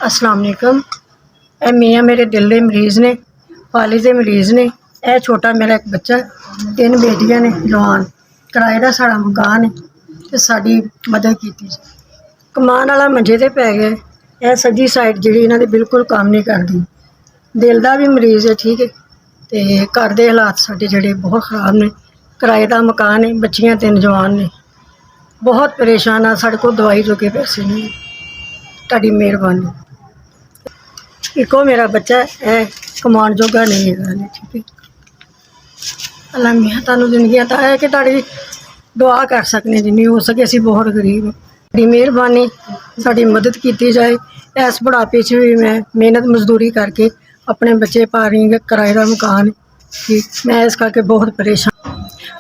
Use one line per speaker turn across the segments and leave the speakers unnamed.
अस्सलाम वालेकुम। ए मियाँ मेरे दिल के मरीज़ ने, फालिज के मरीज़ ने। यह छोटा मेरा एक बच्चा, 3 बेटियां ने जवान। किराए का साड़ा मकान है तो साड़ी मदद की। कमान वाला मंजे ते पै गए। यह सज्जी साइड जी इन्हों की बिल्कुल काम नहीं करती। दिल का भी मरीज़ है, ठीक है। तो घर के हालात साढ़े जोड़े बहुत ख़राब ने। किराए का मकान है, बच्चियां 3 जवान ने। बहुत परेशान आ, साढ़े को दवाई जोगे पैसे नहीं। ताड़ी मेहरबानी। इको मेरा बच्चा है, कमान जोगा नहीं है, ठीक है। अल्लाह मियां तुहानू जिंदगी अता है कि ताड़ी दुआ कर सकने, जिन्नी हो सके। असीं बहुत गरीब, ताड़ी मेहरबानी, साड़ी मदद की जाए। इस बुढ़ापे च भी मैं मेहनत मजदूरी करके अपने बच्चे पा रही हूँ। किराए का मकान ठीक, मैं इस करके बहुत परेशान।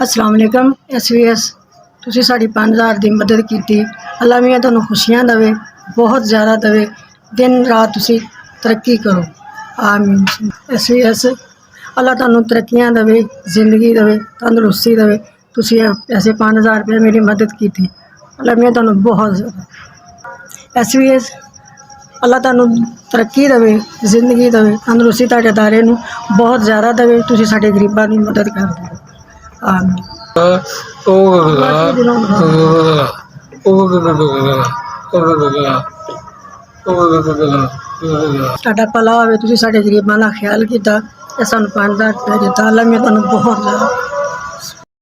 अस्सलाम वालेकुम। SVS तुसीं साड़ी 5000 की मदद की। अल्लाह मियां तुहानू खुशियां देवे, बहुत ज़्यादा देवे। दिन रात तुसीं तरक्की करो, आमीन। SVS अल्लाह तुहानू तरक्कियां देवे, जिंदगी देवे, तंदुरुस्ती देवे। तुसीं ऐसे 5000 रुपये मेरी मदद की। अल्लाह मियां तुहानू बहुत ज़्यादा। SVS अल्लाह तुहानू तरक्की देवे, जिंदगी देवे, तंदुरुस्ती तुहाडे दायरे नू बहुत ज़्यादा देवे। तुसीं साडे गरीबां दी मदद कर दो, आमीन। तुहाडा भला होवे, तुसीं साडे गरीबां दा ख्याल कीता, सानू 5000 रुपया दिता। अल्लाह मियां तुहानू बहुत ज़्यादा